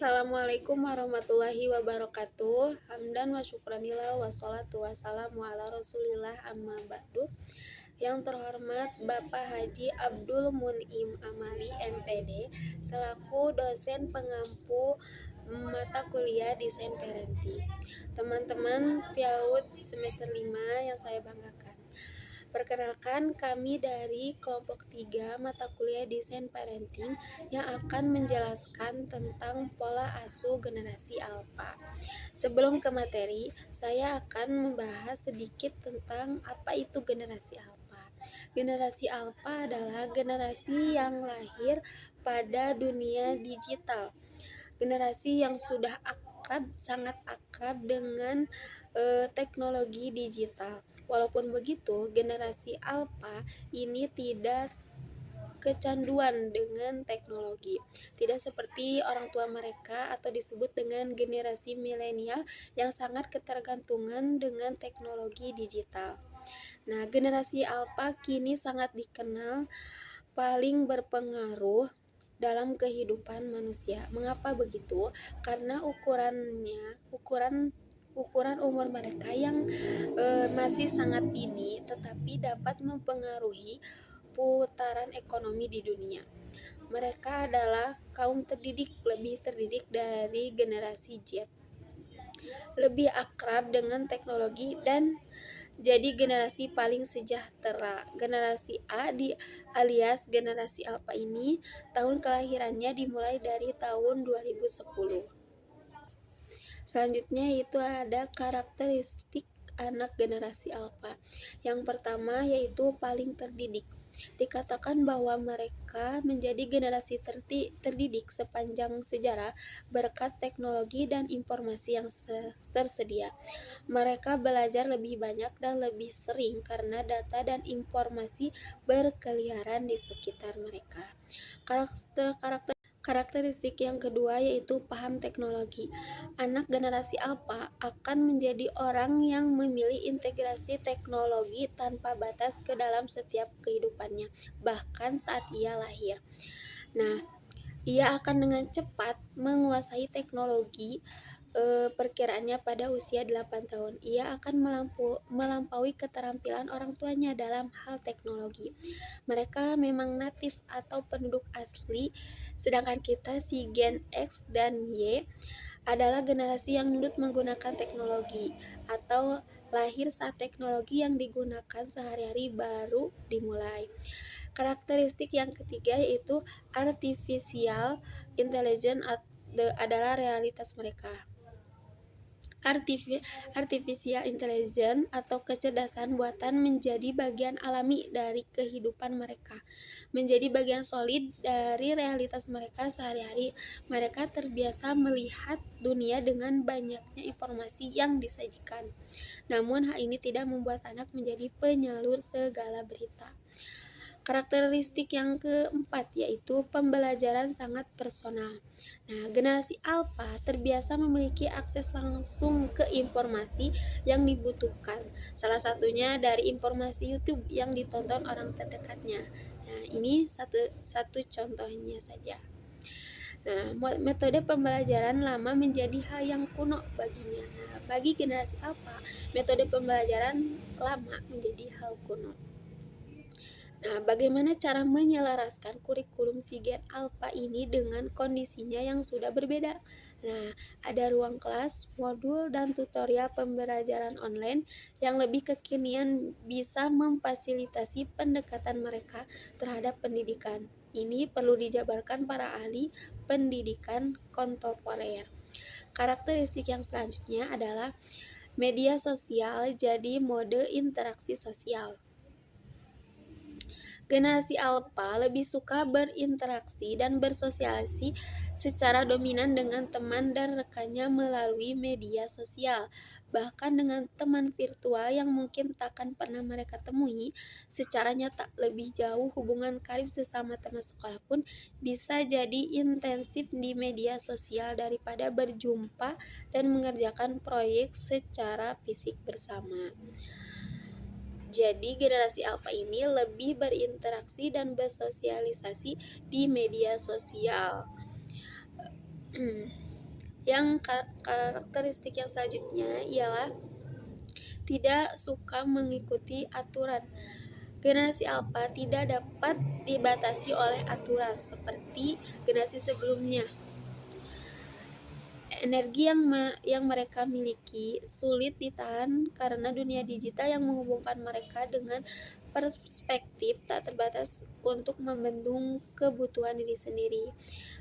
Assalamualaikum warahmatullahi wabarakatuh. Hamdan wa syukranillah wassalatu wassalamu ala rasulillah amma ba'du. Yang terhormat Bapak Haji Abdul Mun'im Amali MPD selaku dosen pengampu mata kuliah Desain Parenting. Teman-teman PIAUD semester 5 yang saya banggakan. Perkenalkan, kami dari kelompok 3 mata kuliah Desain Parenting yang akan menjelaskan tentang pola asuh generasi alpha. Sebelum ke materi, saya akan membahas sedikit tentang apa itu generasi alpha. Generasi alpha adalah generasi yang lahir pada dunia digital. Generasi yang sudah sangat akrab dengan teknologi digital. Walaupun begitu, generasi alpha ini tidak kecanduan dengan teknologi. Tidak seperti orang tua mereka atau disebut dengan generasi milenial yang sangat ketergantungan dengan teknologi digital. Nah, generasi alpha kini sangat dikenal paling berpengaruh dalam kehidupan manusia. Mengapa begitu? Karena ukuran umur mereka yang masih sangat dini, tetapi dapat mempengaruhi putaran ekonomi di dunia. Mereka adalah kaum terdidik, lebih terdidik dari generasi Z, lebih akrab dengan teknologi dan jadi generasi paling sejahtera. Generasi A alias generasi alpha ini tahun kelahirannya dimulai dari tahun 2010. Selanjutnya itu ada karakteristik anak generasi alpha. Yang pertama yaitu paling terdidik. Dikatakan bahwa mereka menjadi generasi terdidik sepanjang sejarah berkat teknologi dan informasi yang tersedia. Mereka belajar lebih banyak dan lebih sering karena data dan informasi berkeliaran di sekitar mereka. Karakteristik yang kedua yaitu paham teknologi. Anak generasi alpha akan menjadi orang yang memilih integrasi teknologi tanpa batas ke dalam setiap kehidupannya, bahkan saat ia lahir. Nah, ia akan dengan cepat menguasai teknologi. Perkiraannya pada usia 8 tahun ia akan melampaui keterampilan orang tuanya dalam hal teknologi. Mereka memang natif atau penduduk asli, sedangkan kita si Gen X dan Y adalah generasi yang nurut menggunakan teknologi atau lahir saat teknologi yang digunakan sehari-hari baru dimulai. Karakteristik yang ketiga yaitu artificial intelligence adalah realitas mereka. Artificial intelligence atau kecerdasan buatan menjadi bagian alami dari kehidupan mereka, menjadi bagian solid dari realitas mereka sehari-hari. Mereka terbiasa melihat dunia dengan banyaknya informasi yang disajikan. Namun hal ini tidak membuat anak menjadi penyalur segala berita. Karakteristik yang keempat yaitu pembelajaran sangat personal. Nah, generasi alpha terbiasa memiliki akses langsung ke informasi yang dibutuhkan. Salah satunya dari informasi YouTube yang ditonton orang terdekatnya. Nah, ini satu contohnya saja. Nah, metode pembelajaran lama menjadi hal yang kuno baginya. Nah, bagi generasi alpha, metode pembelajaran lama menjadi hal kuno. Nah, bagaimana cara menyelaraskan kurikulum si Gen alpha ini dengan kondisinya yang sudah berbeda? Nah, ada ruang kelas, modul, dan tutorial pembelajaran online yang lebih kekinian bisa memfasilitasi pendekatan mereka terhadap pendidikan. Ini perlu dijabarkan para ahli pendidikan kontemporer. Karakteristik yang selanjutnya adalah media sosial jadi mode interaksi sosial. Generasi alpha lebih suka berinteraksi dan bersosialisasi secara dominan dengan teman dan rekannya melalui media sosial, bahkan dengan teman virtual yang mungkin takkan pernah mereka temui secara nyata. Lebih jauh, hubungan karib sesama teman sekolah pun bisa jadi intensif di media sosial daripada berjumpa dan mengerjakan proyek secara fisik bersama. Jadi generasi alpha ini lebih berinteraksi dan bersosialisasi di media sosial. Yang karakteristik yang selanjutnya ialah tidak suka mengikuti aturan. Generasi alfa tidak dapat dibatasi oleh aturan seperti generasi sebelumnya. Energi yang mereka miliki sulit ditahan karena dunia digital yang menghubungkan mereka dengan perspektif tak terbatas untuk membendung kebutuhan diri sendiri.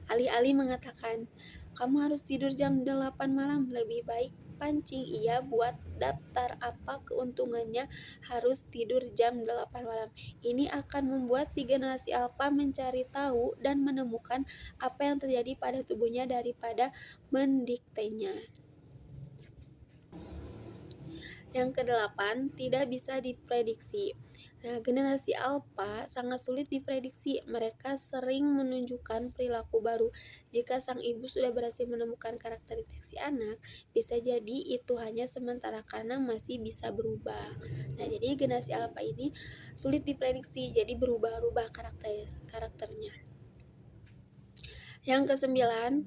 Alih-alih mengatakan, kamu harus tidur jam 8 malam, lebih baik pancing ia buat daftar apa keuntungannya harus tidur jam 8 malam. Ini akan membuat si generasi alfa mencari tahu dan menemukan apa yang terjadi pada tubuhnya daripada mendiktenya. Yang kedelapan, tidak bisa diprediksi. Nah, generasi alfa sangat sulit diprediksi. Mereka sering menunjukkan perilaku baru. Jika sang ibu sudah berhasil menemukan karakteristik si anak, bisa jadi itu hanya sementara karena masih bisa berubah. Nah, jadi generasi alfa ini sulit diprediksi, jadi berubah-ubah karakternya. Yang kesembilan,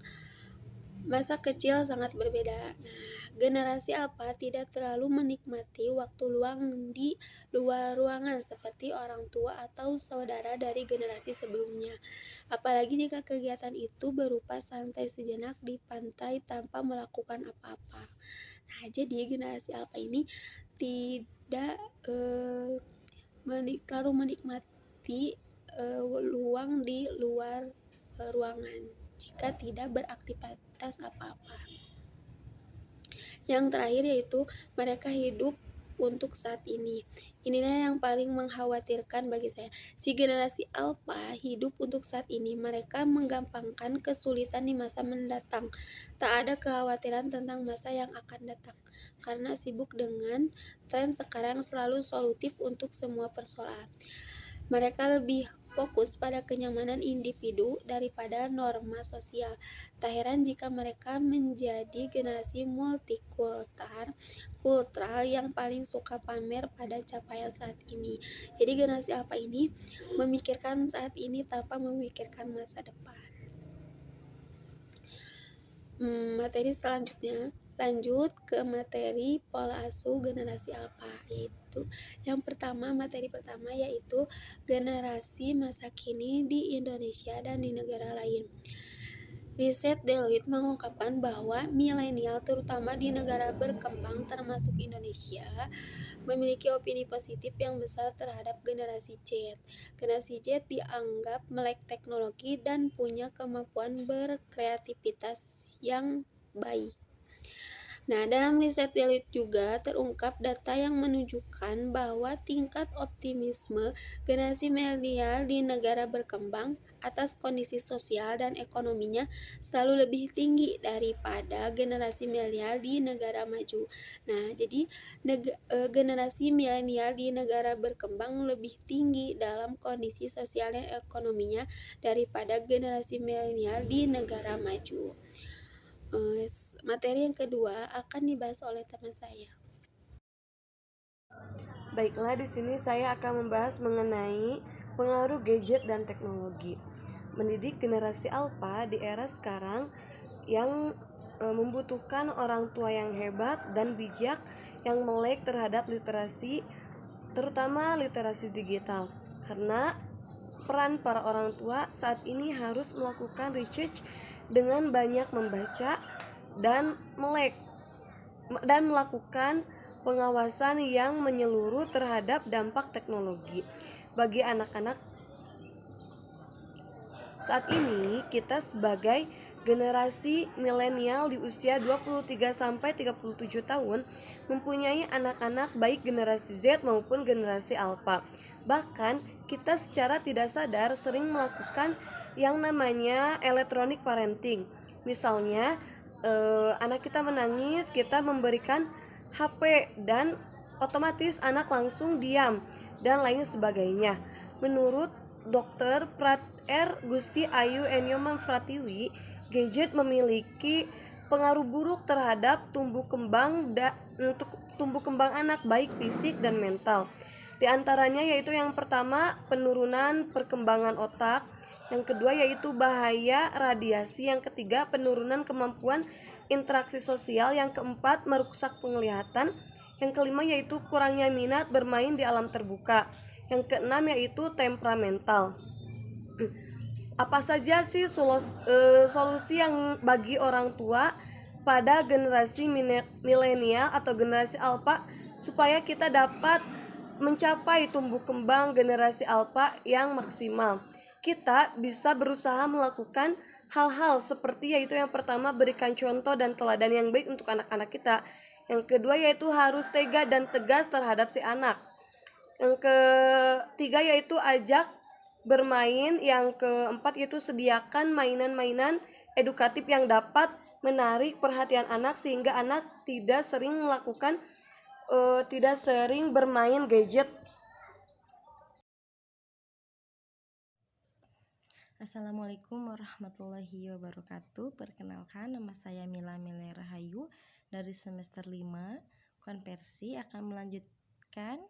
masa kecil sangat berbeda. Nah, generasi alfa tidak terlalu menikmati waktu luang di luar ruangan seperti orang tua atau saudara dari generasi sebelumnya. Apalagi jika kegiatan itu berupa santai sejenak di pantai tanpa melakukan apa-apa. Nah, jadi generasi alfa ini tidak terlalu menikmati luang di luar ruangan jika tidak beraktivitas apa-apa. Yang terakhir yaitu mereka hidup untuk saat ini. Inilah yang paling mengkhawatirkan bagi saya. Si generasi alfa hidup untuk saat ini. Mereka menggampangkan kesulitan di masa mendatang. Tak ada kekhawatiran tentang masa yang akan datang. Karena sibuk dengan tren sekarang selalu solutif untuk semua persoalan. Mereka lebih fokus pada kenyamanan individu daripada norma sosial. Tak heran jika mereka menjadi generasi multikultural yang paling suka pamer pada capaian saat ini. Jadi generasi alfa ini memikirkan saat ini tanpa memikirkan masa depan. Materi selanjutnya, lanjut ke materi pola asuh generasi alfa, yaitu yang pertama, materi pertama yaitu generasi masa kini di Indonesia dan di negara lain. Riset Deloitte mengungkapkan bahwa milenial terutama di negara berkembang termasuk Indonesia memiliki opini positif yang besar terhadap generasi Z. Generasi Z dianggap melek teknologi dan punya kemampuan berkreativitas yang baik. Nah, dalam riset Deloitte juga terungkap data yang menunjukkan bahwa tingkat optimisme generasi milenial di negara berkembang atas kondisi sosial dan ekonominya selalu lebih tinggi daripada generasi milenial di negara maju. Nah, jadi generasi milenial di negara berkembang lebih tinggi dalam kondisi sosial dan ekonominya daripada generasi milenial di negara maju. Materi yang kedua akan dibahas oleh teman saya. Baiklah, di sini saya akan membahas mengenai pengaruh gadget dan teknologi. Mendidik generasi alfa di era sekarang yang membutuhkan orang tua yang hebat dan bijak yang melek terhadap literasi, terutama literasi digital. Karena peran para orang tua saat ini harus melakukan research dengan banyak membaca dan melek dan melakukan pengawasan yang menyeluruh terhadap dampak teknologi bagi anak-anak. Saat ini kita sebagai generasi milenial di usia 23-37 tahun mempunyai anak-anak baik generasi Z maupun generasi alfa. Bahkan kita secara tidak sadar sering melakukan yang namanya electronic parenting. Misalnya anak kita menangis, kita memberikan HP dan otomatis anak langsung diam dan lain sebagainya. Menurut Dr. R. Gusti Ayu Enyoman Pratiwi, gadget memiliki pengaruh buruk terhadap tumbuh kembang anak baik fisik dan mental. Di antaranya yaitu yang pertama, penurunan perkembangan otak, Yang kedua yaitu bahaya radiasi. Yang ketiga penurunan kemampuan interaksi sosial. Yang keempat merusak penglihatan. Yang kelima yaitu kurangnya minat bermain di alam terbuka. Yang keenam yaitu temperamental. Apa saja sih solusi yang bagi orang tua pada generasi milenial atau generasi alpha supaya kita dapat mencapai tumbuh kembang generasi alpha yang maksimal? Kita bisa berusaha melakukan hal-hal seperti yaitu yang pertama berikan contoh dan teladan yang baik untuk anak-anak kita. Yang kedua yaitu harus tega dan tegas terhadap si anak. Yang ketiga yaitu ajak bermain. Yang keempat yaitu sediakan mainan-mainan edukatif yang dapat menarik perhatian anak sehingga anak tidak sering bermain gadget. Assalamualaikum warahmatullahi wabarakatuh. Perkenalkan, nama saya Mila Mele Rahayu dari semester 5 konversi, akan melanjutkan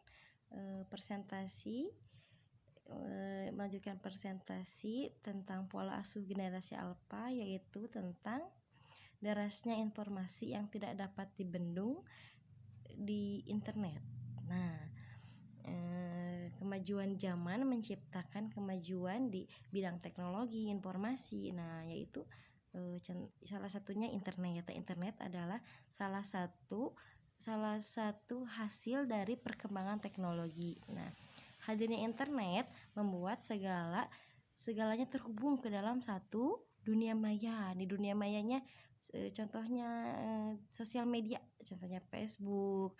presentasi tentang pola asuh generasi alpha, yaitu tentang derasnya informasi yang tidak dapat dibendung di internet. Nah, kemajuan zaman menciptakan kemajuan di bidang teknologi informasi. Nah, yaitu salah satunya internet. Internet adalah salah satu hasil dari perkembangan teknologi. Nah, hadirnya internet membuat segalanya terhubung ke dalam satu dunia maya. Di dunia mayanya contohnya sosial media, contohnya Facebook,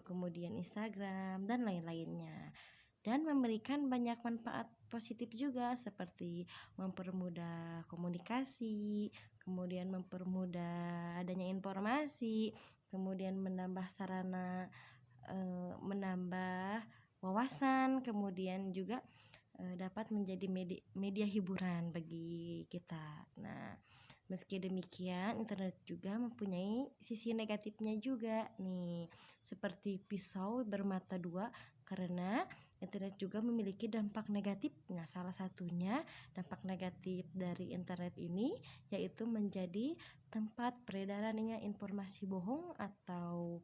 kemudian Instagram dan lain-lainnya, dan memberikan banyak manfaat positif juga seperti mempermudah komunikasi, kemudian mempermudah adanya informasi, kemudian menambah menambah wawasan, kemudian juga dapat menjadi media hiburan bagi kita. Nah, meski demikian, internet juga mempunyai sisi negatifnya juga nih, seperti pisau bermata dua, karena internet juga memiliki dampak negatif. Nah, salah satunya dampak negatif dari internet ini yaitu menjadi tempat peredarannya informasi bohong atau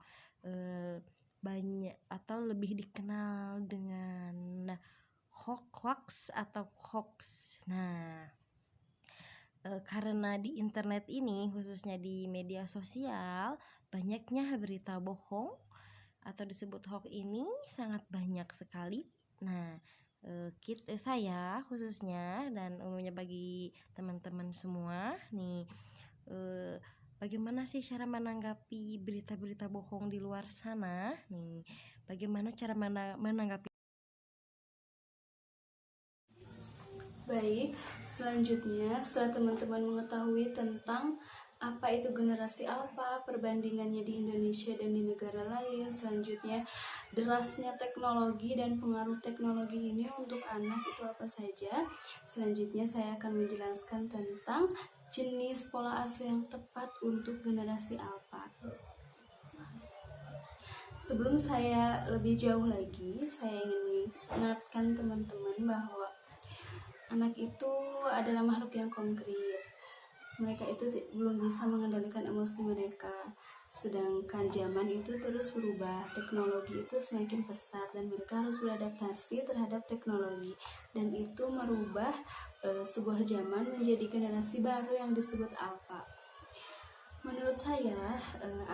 banyak atau lebih dikenal dengan hoax atau hoax. Nah, karena di internet ini, khususnya di media sosial, banyaknya berita bohong atau disebut hoax ini sangat banyak sekali. Nah, saya khususnya dan umumnya bagi teman-teman semua nih, bagaimana sih cara menanggapi berita-berita bohong di luar sana nih? Bagaimana cara menanggapi? Baik, selanjutnya setelah teman-teman mengetahui tentang apa itu generasi alpha, perbandingannya di Indonesia dan di negara lain, selanjutnya derasnya teknologi dan pengaruh teknologi ini untuk anak itu apa saja. Selanjutnya saya akan menjelaskan tentang jenis pola asuh yang tepat untuk generasi alpha. Sebelum saya lebih jauh lagi, saya ingin mengingatkan teman-teman bahwa anak itu adalah makhluk yang konkret. Mereka itu belum bisa mengendalikan emosi mereka. Sedangkan zaman itu terus berubah, teknologi itu semakin pesat dan mereka harus beradaptasi terhadap teknologi. Dan itu merubah sebuah zaman menjadi generasi baru yang disebut alpha. Menurut saya,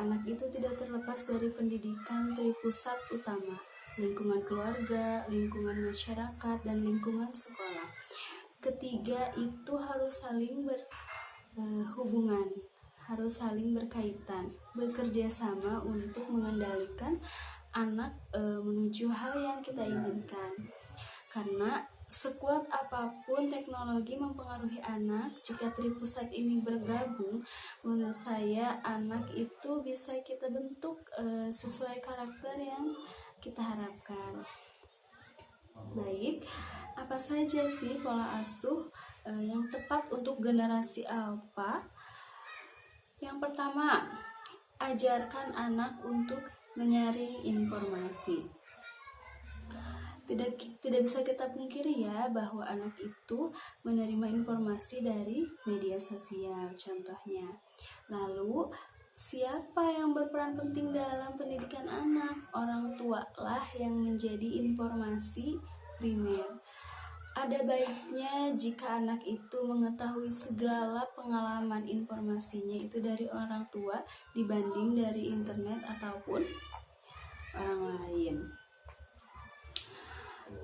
anak itu tidak terlepas dari pendidikan tripusat utama, lingkungan keluarga, lingkungan masyarakat, dan lingkungan sekolah. Ketiga itu harus saling berhubungan, harus saling berkaitan, bekerja sama untuk mengendalikan anak menuju hal yang kita inginkan. Karena sekuat apapun teknologi mempengaruhi anak, jika tripusat ini bergabung, menurut saya anak itu bisa kita bentuk sesuai karakter yang kita harapkan. Baik, apa saja sih pola asuh yang tepat untuk generasi alpha? Yang pertama, ajarkan anak untuk menyaring informasi. Tidak bisa kita pungkiri ya bahwa anak itu menerima informasi dari media sosial contohnya. Lalu siapa yang berperan penting dalam pendidikan anak? Orang tua lah yang menjadi informasi primer. Ada baiknya jika anak itu mengetahui segala pengalaman informasinya itu dari orang tua dibanding dari internet ataupun orang lain.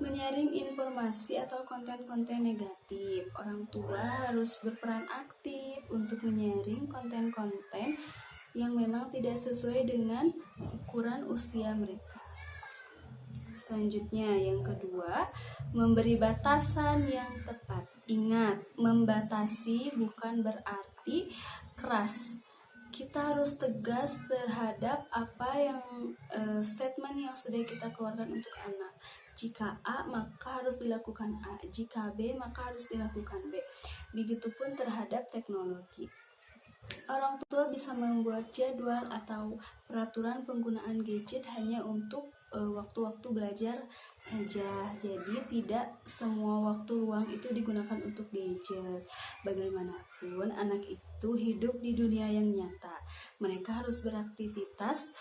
Menyaring informasi atau konten-konten negatif, orang tua harus berperan aktif untuk menyaring konten-konten yang memang tidak sesuai dengan ukuran usia mereka. Selanjutnya, yang kedua, memberi batasan yang tepat. Ingat, membatasi bukan berarti keras. Kita harus tegas terhadap apa yang statement yang sudah kita keluarkan untuk anak. Jika A, maka harus dilakukan A. Jika B, maka harus dilakukan B. Begitupun terhadap teknologi. Orang tua bisa membuat jadwal atau peraturan penggunaan gadget hanya untuk waktu-waktu belajar saja. Jadi tidak semua waktu luang itu digunakan untuk gadget. Bagaimanapun anak itu hidup di dunia yang nyata. Mereka harus beraktivitas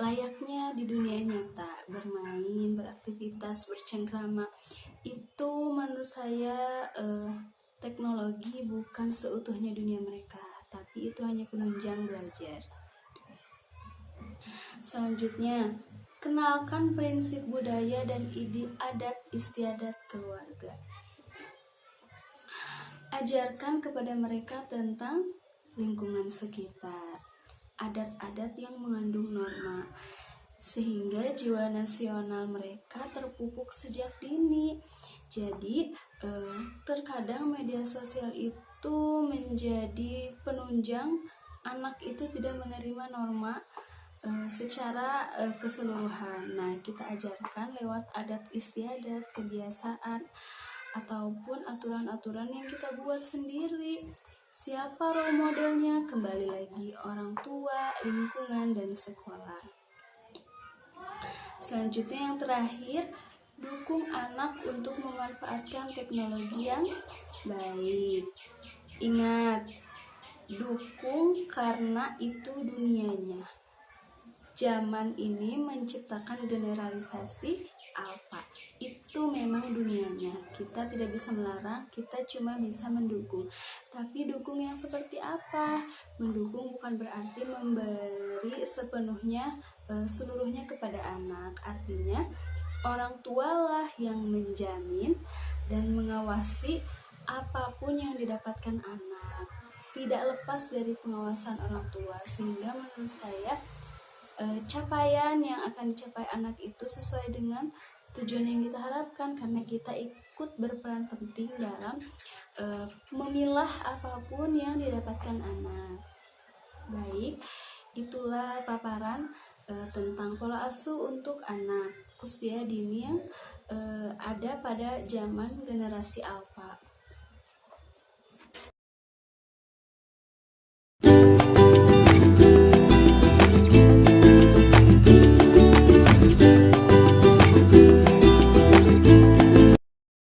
layaknya di dunia nyata, bermain, beraktivitas, bercengkrama. Itu menurut saya teknologi bukan seutuhnya dunia mereka, tapi itu hanya penunjang belajar. Selanjutnya, kenalkan prinsip budaya dan adat istiadat keluarga. Ajarkan kepada mereka tentang lingkungan sekitar, adat-adat yang mengandung norma, sehingga jiwa nasional mereka terpupuk sejak dini. Jadi terkadang media sosial itu menjadi penunjang anak itu tidak menerima norma secara keseluruhan. Nah, kita ajarkan lewat adat istiadat, kebiasaan, ataupun aturan-aturan yang kita buat sendiri. Siapa role modelnya? Kembali lagi orang tua, lingkungan, dan sekolah. Selanjutnya yang terakhir, dukung anak untuk memanfaatkan teknologi yang baik. Ingat, dukung karena itu dunianya. Zaman ini menciptakan generalisasi alfa. Itu memang dunianya. Kita tidak bisa melarang, kita cuma bisa mendukung. Tapi dukung yang seperti apa? Mendukung bukan berarti memberi seluruhnya kepada anak. Artinya, orang tualah yang menjamin dan mengawasi apapun yang didapatkan anak. Tidak lepas dari pengawasan orang tua. Sehingga menurut saya capaian yang akan dicapai anak itu sesuai dengan tujuan yang kita harapkan, karena kita ikut berperan penting dalam memilah apapun yang didapatkan anak. Baik, itulah paparan tentang pola asuh untuk anak usia dini yang ada pada zaman generasi alpha.